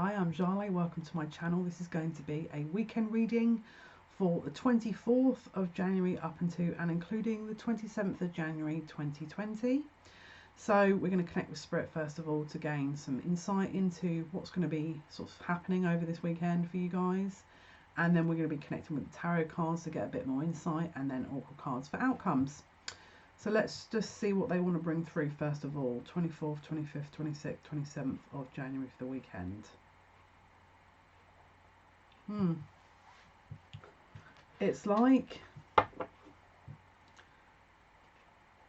Hi, I'm Jale. Welcome to my channel. This is going to be a weekend reading for the 24th of January up until and including the 27th of January 2020. So we're going to connect with Spirit first of all to gain some insight into what's going to be sort of happening over this weekend for you guys. And then we're going to be connecting with the tarot cards to get a bit more insight, and then oracle cards for outcomes. So let's just see what they want to bring through first of all. 24th, 25th, 26th, 27th of January for the weekend. It's like,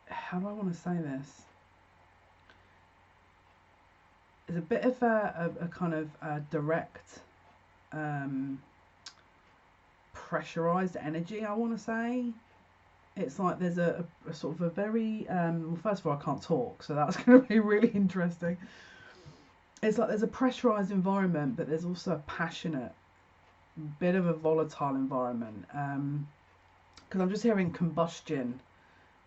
how do I want to say this? It's a bit of a kind of direct, pressurized energy, I want to say. It's like there's a sort of a very, well, first of all, I can't talk, so that's going to be really interesting. It's like there's a pressurized environment, but there's also a passionate, bit of a volatile environment, because I'm just hearing combustion,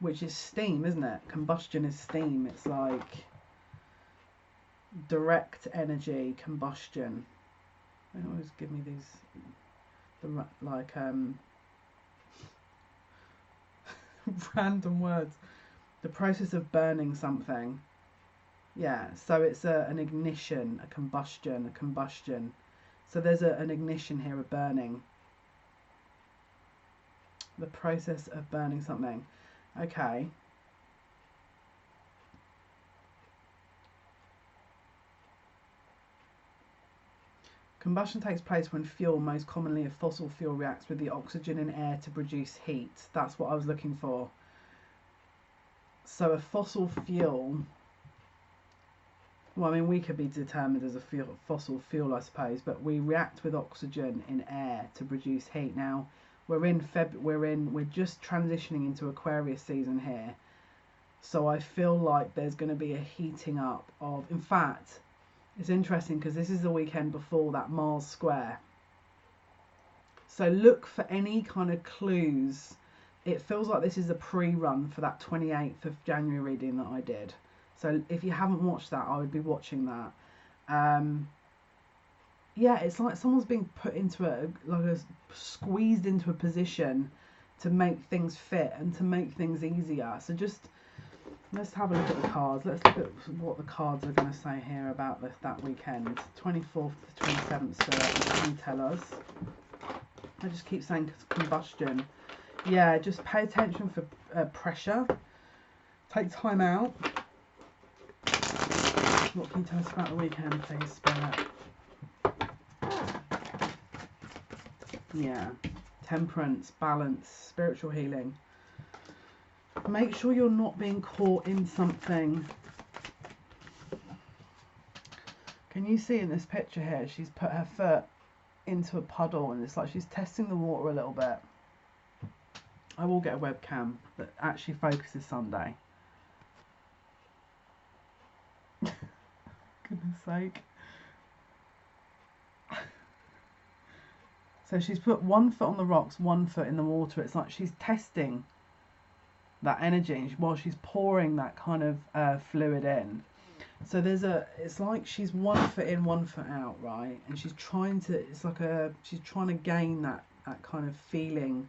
which is steam, isn't it? Combustion is steam. It's like direct energy, combustion. They always give me these like random words. The process of burning something. Yeah, so it's an ignition, a combustion. So there's an ignition here, a burning. The process of burning something. Okay. Combustion takes place when fuel, most commonly a fossil fuel, reacts with the oxygen in air to produce heat. That's what I was looking for. So a fossil fuel, well, I mean, we could be determined as a fossil fuel, I suppose, but we react with oxygen in air to produce heat. Now, we're just transitioning into Aquarius season here. So I feel like there's going to be a heating up of, in fact, it's interesting because this is the weekend before that Mars square. So look for any kind of clues. It feels like this is a pre-run for that 28th of January reading that I did. So if you haven't watched that, I would be watching that. Yeah, it's like someone's being put into squeezed into a position to make things fit and to make things easier. So just let's have a look at the cards. Let's look at what the cards are going to say here about that weekend. 24th to 27th, Spirit, can you tell us? I just keep saying combustion. Yeah, just pay attention for pressure. Take time out. What can you tell us about the weekend, please, Spirit? Yeah, temperance, balance, spiritual healing. Make sure you're not being caught in something. Can you see in this picture here, she's put her foot into a puddle and it's like she's testing the water a little bit. I will get a webcam that actually focuses Sunday. Goodness sake. So she's put one foot on the rocks, one foot in the water. It's like she's testing that energy while she's pouring that kind of fluid in. So it's like she's one foot in, one foot out, right? And she's trying to, she's trying to gain that kind of feeling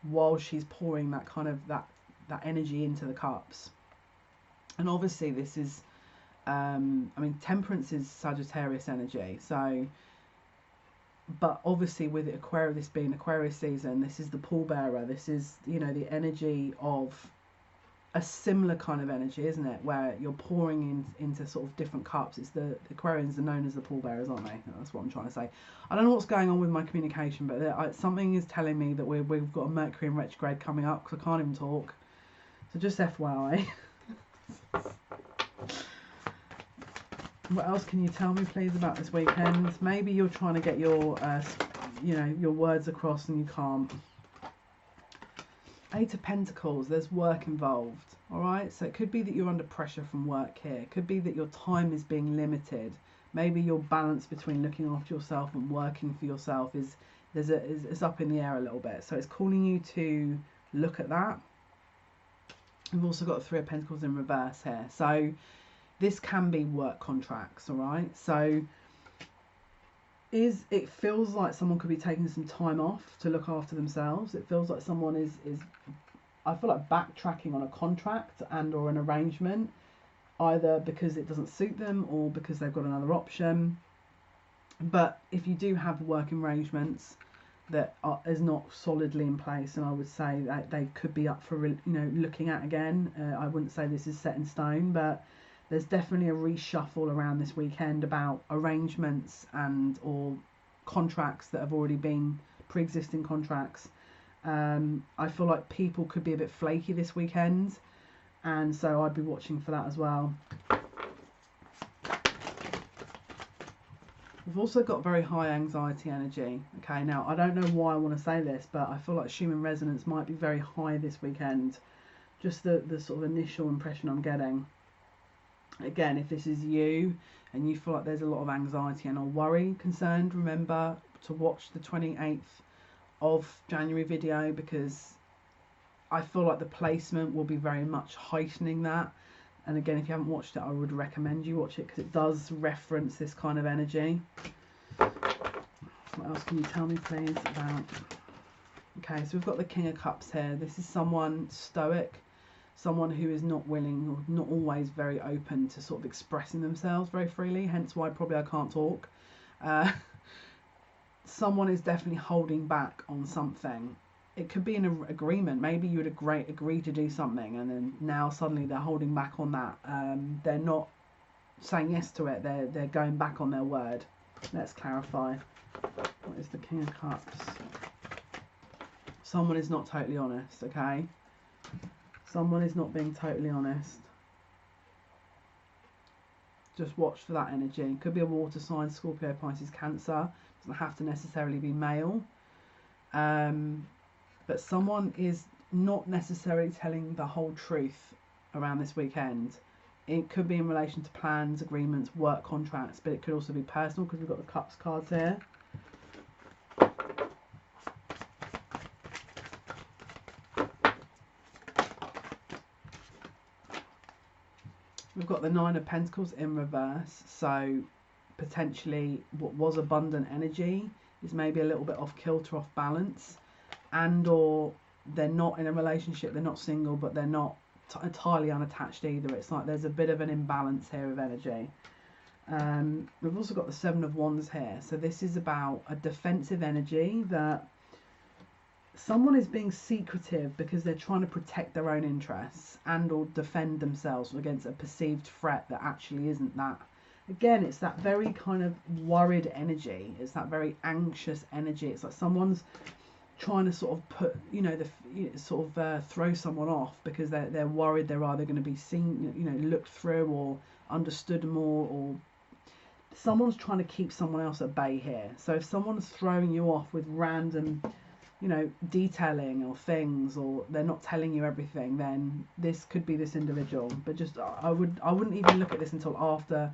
while she's pouring that kind of, that energy into the cups. And obviously this is, I mean, temperance is Sagittarius energy, so, but obviously with this being Aquarius season, this is the pallbearer. This is, you know, the energy of a similar kind of energy, isn't it? Where you're pouring into sort of different cups. It's the Aquarians are known as the pallbearers, aren't they? That's what I'm trying to say. I don't know what's going on with my communication, but something is telling me that we've got a Mercury in retrograde coming up because I can't even talk. So just FYI. What else can you tell me, please, about this weekend? Maybe you're trying to get your, your words across and you can't. Eight of Pentacles, there's work involved, all right? So it could be that you're under pressure from work here. It could be that your time is being limited. Maybe your balance between looking after yourself and working for yourself is up in the air a little bit. So it's calling you to look at that. We've also got the Three of Pentacles in reverse here. So this can be work contracts, all right? So it feels like someone could be taking some time off to look after themselves. It feels like someone is I feel like backtracking on a contract and or an arrangement, either because it doesn't suit them or because they've got another option. But if you do have working arrangements that is not solidly in place, and I would say that they could be up for looking at again. I wouldn't say this is set in stone, but there's definitely a reshuffle around this weekend about arrangements and or contracts that have already been pre-existing contracts. I feel like people could be a bit flaky this weekend, and so I'd be watching for that as well. We've also got very high anxiety energy. Okay, now I don't know why I want to say this, but I feel like Schumann resonance might be very high this weekend. Just the sort of initial impression I'm getting. Again, if this is you and you feel like there's a lot of anxiety and or worry, concerned, remember to watch the 28th of January video, because I feel like the placement will be very much heightening that. And again, if you haven't watched it, I would recommend you watch it because it does reference this kind of energy. What else can you tell me, please, about... Okay, so we've got the King of Cups here. This is someone stoic, someone who is not willing or not always very open to sort of expressing themselves very freely, hence why probably I can't talk. Someone is definitely holding back on something. It could be an agreement. Maybe you would agree to do something, and then now suddenly they're holding back on that. They're not saying yes to it. They're going back on their word. Let's clarify. What is the King of Cups? Someone is not totally honest, okay? Someone is not being totally honest. Just watch for that energy. Could be a water sign, Scorpio, Pisces, Cancer. Doesn't have to necessarily be male. But someone is not necessarily telling the whole truth around this weekend. It could be in relation to plans, agreements, work contracts, but it could also be personal because we've got the Cups cards here. We've got the Nine of Pentacles in reverse, so potentially what was abundant energy is maybe a little bit off kilter, off balance. And or they're not in a relationship, they're not single, but they're not entirely unattached either. It's like there's a bit of an imbalance here of energy. We've also got the Seven of Wands here. So this is about a defensive energy that someone is being secretive because they're trying to protect their own interests and or defend themselves against a perceived threat that actually isn't that. Again, it's that very kind of worried energy. It's that very anxious energy. It's like someone's trying to sort of put, throw someone off because they're worried they're either going to be seen, looked through or understood more, or someone's trying to keep someone else at bay here. So if someone's throwing you off with random, detailing or things, or they're not telling you everything, then this could be this individual. But just I wouldn't even look at this until after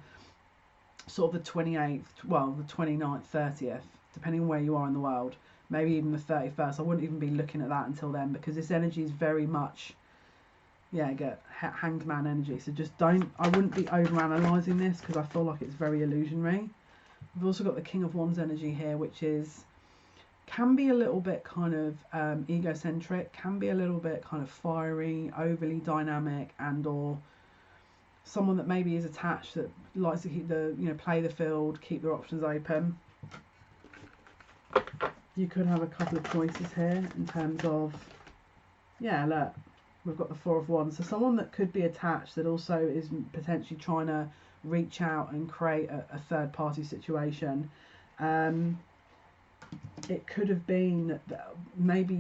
sort of the 28th, well, the 29th, 30th, depending on where you are in the world. Maybe even the 31st. I wouldn't even be looking at that until then, because this energy is very much, get hanged man energy. So just I wouldn't be over analysing this because I feel like it's very illusionary. We've also got the King of Wands energy here, which can be a little bit kind of egocentric, can be a little bit kind of fiery, overly dynamic, and or someone that maybe is attached, that likes to keep play the field, keep their options open. You could have a couple of choices here in terms of, look, we've got the Four of Wands. So someone that could be attached that also is potentially trying to reach out and create a third party situation. It could have been that maybe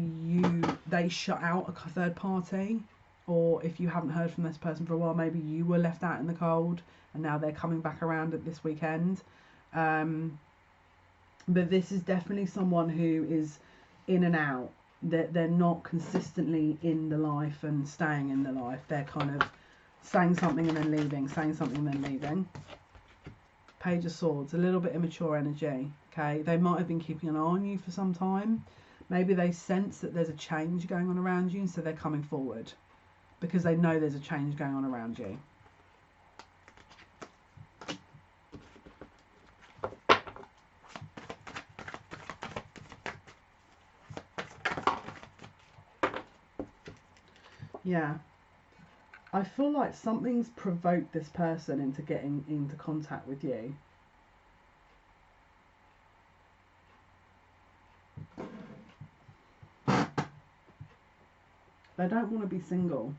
they shut out a third party, or if you haven't heard from this person for a while, maybe you were left out in the cold and now they're coming back around at this weekend. But this is definitely someone who is in and out. They're not consistently in the life and staying in the life. They're kind of saying something and then leaving, saying something and then leaving. Page of Swords, a little bit immature energy. Okay, they might have been keeping an eye on you for some time. Maybe they sense that there's a change going on around you, and so they're coming forward because they know there's a change going on around you. Yeah. I feel like something's provoked this person into getting into contact with you. They don't want to be single,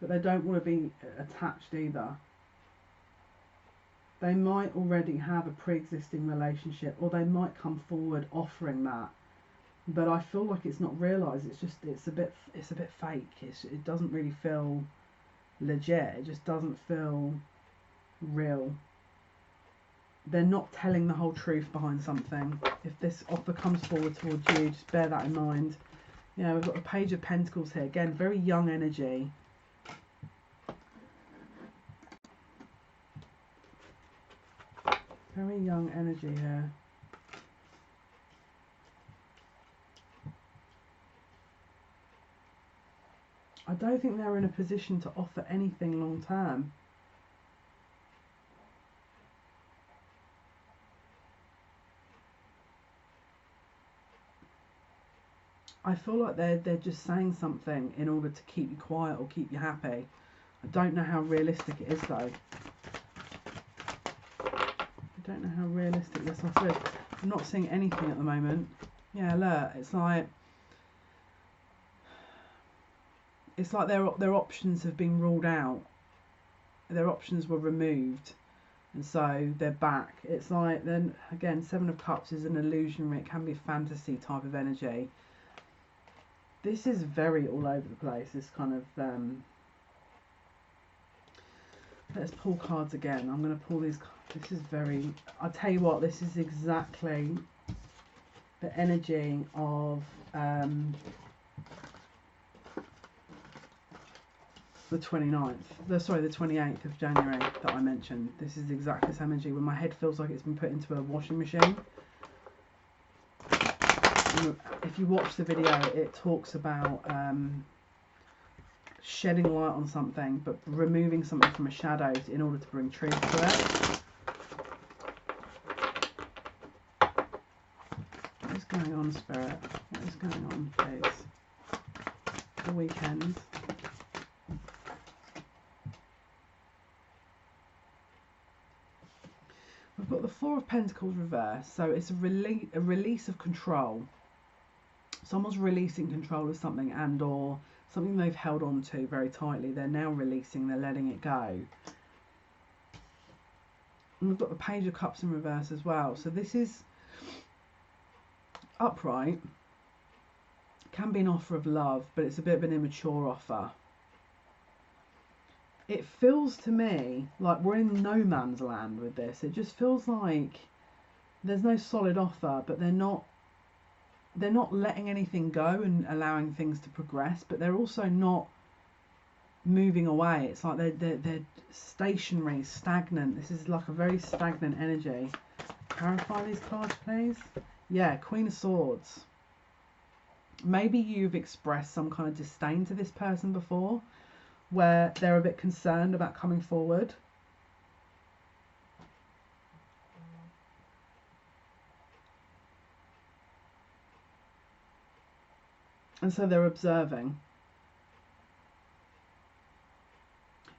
but they don't want to be attached either. They might already have a pre-existing relationship, or they might come forward offering that. But I feel like it's not realised. It's a bit fake. It doesn't really feel legit. It just doesn't feel real. They're not telling the whole truth behind something. If this offer comes forward towards you, just bear that in mind. You know, we've got the Page of Pentacles here. Again, very young energy. Very young energy here. I don't think they're in a position to offer anything long term. I feel like they're just saying something in order to keep you quiet or keep you happy. I don't know how realistic it is though. I don't know how realistic this offer is. I'm not seeing anything at the moment. Yeah, look, it's like their options have been ruled out. Their options were removed, and so they're back. It's like, then again, Seven of Cups is an illusionary. It can be a fantasy type of energy. This is very all over the place. This kind of let's pull cards again. I'm going to pull these. This is very. I'll tell you what. This is exactly the energy of the 29th. The 28th of January that I mentioned. This is exactly the same energy when my head feels like it's been put into a washing machine. If you watch the video, it talks about shedding light on something, but removing something from a shadow in order to bring truth to it. What is going on, Spirit? What is going on, please? The weekend. We've got the Four of Pentacles reversed, so it's a release of control. Someone's releasing control of something, and or something they've held on to very tightly. They're now releasing, they're letting it go. And we've got the Page of Cups in reverse as well. So this is upright. Can be an offer of love, but it's a bit of an immature offer. It feels to me like we're in no man's land with this. It just feels like there's no solid offer, but they're not letting anything go and allowing things to progress, but they're also not moving away. It's like they're stationary, stagnant. This is like a very stagnant energy. Clarify these cards, please. Yeah, Queen of Swords. Maybe you've expressed some kind of disdain to this person before, where they're a bit concerned about coming forward. And so they're observing.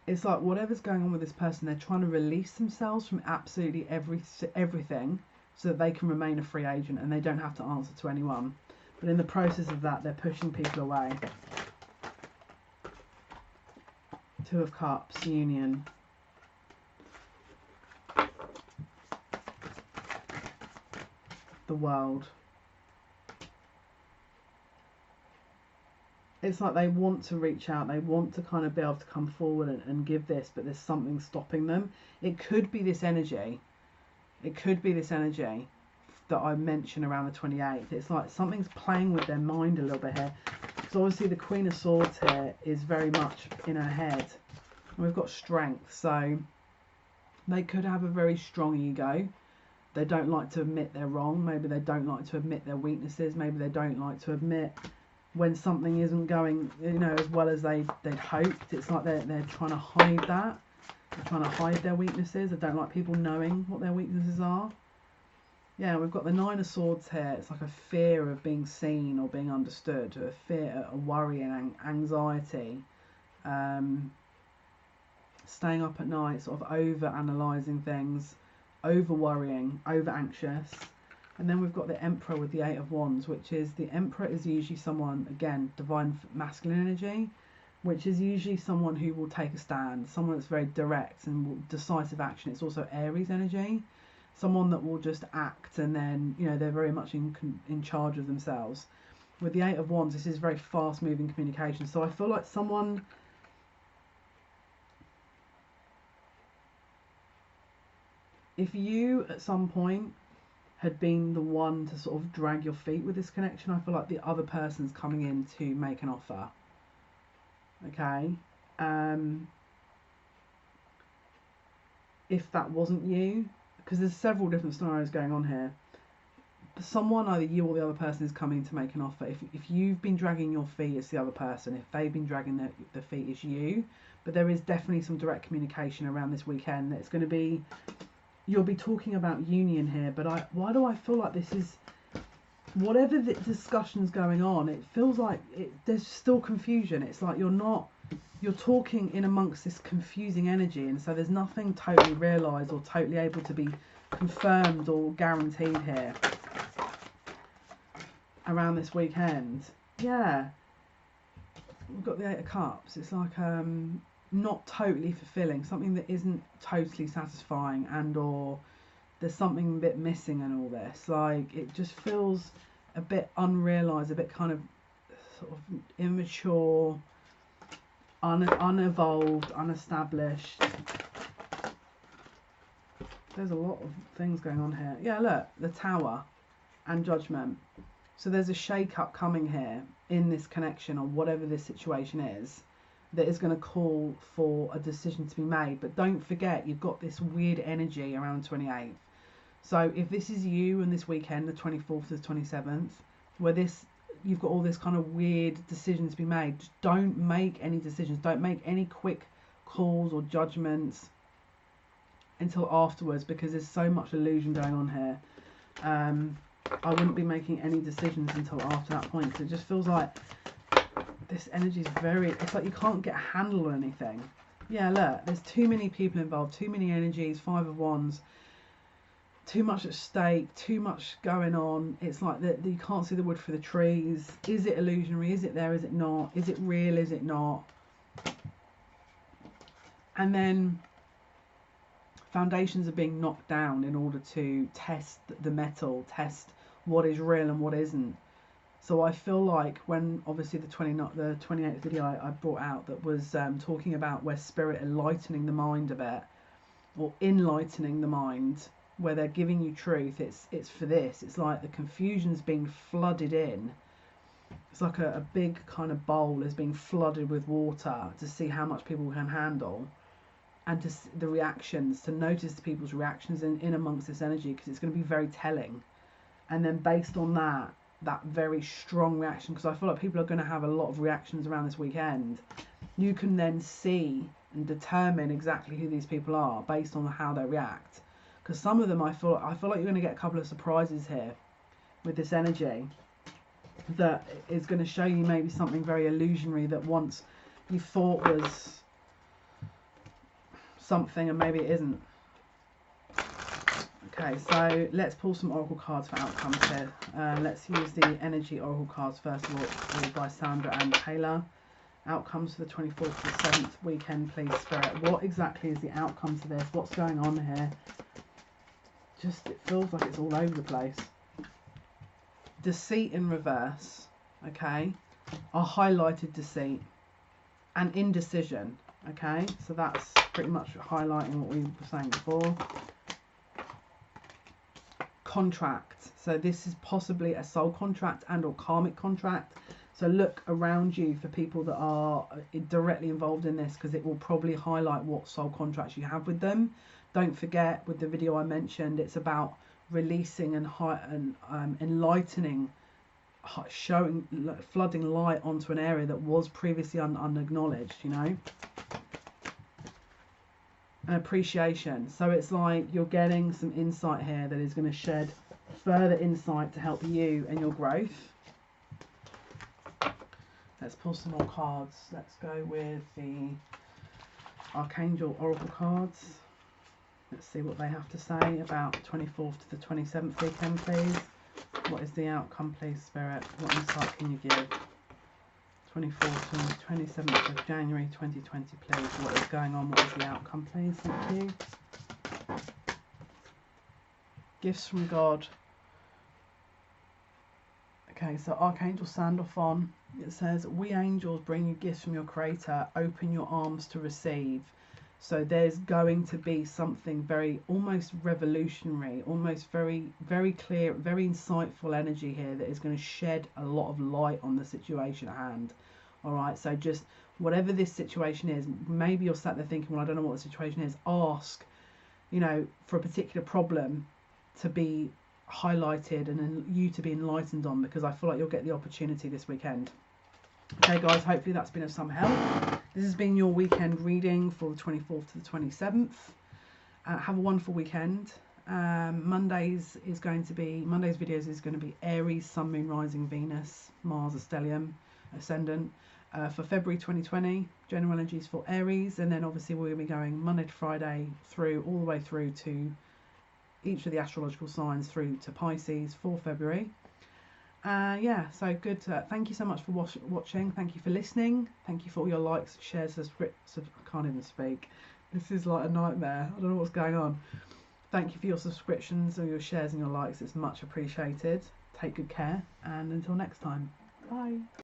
It's like whatever's going on with this person, they're trying to release themselves from absolutely everything so that they can remain a free agent and they don't have to answer to anyone. But in the process of that, they're pushing people away. Two of Cups, Union. The World. It's like they want to reach out, they want to kind of be able to come forward and give this, but there's something stopping them. It could be this energy. It could be this energy that I mentioned around the 28th. It's like something's playing with their mind a little bit here. Because obviously the Queen of Swords here is very much in her head. And we've got strength, so they could have a very strong ego. They don't like to admit they're wrong. Maybe they don't like to admit their weaknesses. Maybe they don't like to admit when something isn't going, you know, as well as they'd hoped. It's like they're trying to hide that. They're trying to hide their weaknesses. They don't like people knowing what their weaknesses are. Yeah, we've got the Nine of Swords here. It's like a fear of being seen or being understood, a fear, a worry and anxiety. Staying up at night, sort of over analysing things, over worrying, over anxious. And then we've got the Emperor with the Eight of Wands, which is, the Emperor is usually someone, again, divine masculine energy, which is usually someone who will take a stand, someone that's very direct and will, decisive action. It's also Aries energy, someone that will just act, and then, you know, they're very much in charge of themselves. With the Eight of Wands, this is very fast moving communication. So I feel like someone, if you at some point had been the one to sort of drag your feet with this connection, I feel like the other person's coming in to make an offer. Okay, if that wasn't you, because there's several different scenarios going on here, someone, either you or the other person, is coming to make an offer. If you've been dragging your feet, it's the other person. If they've been dragging their feet, it's you. But there is definitely some direct communication around this weekend. It's going to be, you'll be talking about union here, but why do I feel like this is, whatever the discussion's going on, it feels like there's still confusion. It's like you're talking in amongst this confusing energy, and so there's nothing totally realised or totally able to be confirmed or guaranteed here around this weekend. Yeah, we've got the Eight of Cups. It's like not totally fulfilling, something that isn't totally satisfying, and or there's something a bit missing in all this. Like, it just feels a bit unrealised, a bit kind of sort of immature, unevolved, unestablished. There's a lot of things going on here. Yeah, look, the Tower and Judgment. So there's a shake-up coming here in this connection, or whatever this situation is, that is going to call for a decision to be made. But don't forget, you've got this weird energy around the 28th. So if this is you and this weekend, the 24th to the 27th, where you've got all this kind of weird decision to be made, just don't make any decisions. Don't make any quick calls or judgments until afterwards, because there's so much illusion going on here. I wouldn't be making any decisions until after that point, because it just feels like this energy is it's like you can't get a handle on anything. Yeah, look, there's too many people involved, too many energies, Five of Wands, too much at stake, too much going on. It's like that you can't see the wood for the trees. Is it illusionary? Is it there? Is it not? Is it real? Is it not? And then foundations are being knocked down in order to test the metal, test what is real and what isn't. So I feel like when, obviously, the 28th video I brought out, that was talking about where spirit enlightening the mind a bit, or enlightening the mind, where they're giving you truth, it's for this. It's like the confusion's being flooded in. It's like a big kind of bowl is being flooded with water to see how much people can handle, and to the reactions, to notice people's reactions in amongst this energy, because it's going to be very telling. And then based on that very strong reaction, because I feel like people are going to have a lot of reactions around this weekend, you can then see and determine exactly who these people are based on how they react. Because some of them, I feel like you're going to get a couple of surprises here with this energy that is going to show you maybe something very illusionary that once you thought was something, and maybe it isn't. Okay, so let's pull some oracle cards for outcomes here. Let's use the energy oracle cards first of all by Sandra and Taylor. Outcomes for the 24th to the 7th weekend, please, Spirit. What exactly is the outcome to this? What's going on here? Just, it feels like it's all over the place. Deceit in reverse, okay? A highlighted deceit. And indecision, okay? So that's pretty much highlighting what we were saying before. Contract. So this is possibly a soul contract and or karmic contract. So look around you for people that are directly involved in this, because it will probably highlight what soul contracts you have with them. Don't forget, with the video I mentioned, it's about releasing and enlightening, showing, flooding light onto an area that was previously unacknowledged, you know. An appreciation. So it's like you're getting some insight here that is going to shed further insight to help you and your growth. Let's pull some more cards. Let's go with the Archangel Oracle cards. Let's see what they have to say about the 24th to the 27th weekend, please. What is the outcome, please, Spirit? What insight can you give? 24th and 27th of January 2020, please. What is going on? What is the outcome, please? Thank you. Gifts from God. Okay, so Archangel Sandalphon. It says, we angels bring you gifts from your Creator. Open your arms to receive. So there's going to be something very, almost revolutionary, almost very, very clear, very insightful energy here that is going to shed a lot of light on the situation at hand. All right, so just whatever this situation is, maybe you're sat there thinking, well, I don't know what the situation is. Ask, you know, for a particular problem to be highlighted and you to be enlightened on, because I feel like you'll get the opportunity this weekend. Okay, guys, hopefully that's been of some help. This has been your weekend reading for the 24th to the 27th. Have a wonderful weekend. Monday's videos is going to be Aries, Sun, Moon, Rising, Venus, Mars, Stellium, Ascendant. For February 2020, general energies for Aries, and then obviously we're going to be going Monday to Friday through all the way through to each of the astrological signs through to Pisces for February. Yeah, so good. Thank you so much for watching. Thank you for listening. Thank you for all your likes, shares, I can't even speak. This is like a nightmare. I don't know what's going on. Thank you for your subscriptions and your shares and your likes. It's much appreciated. Take good care, and until next time, bye.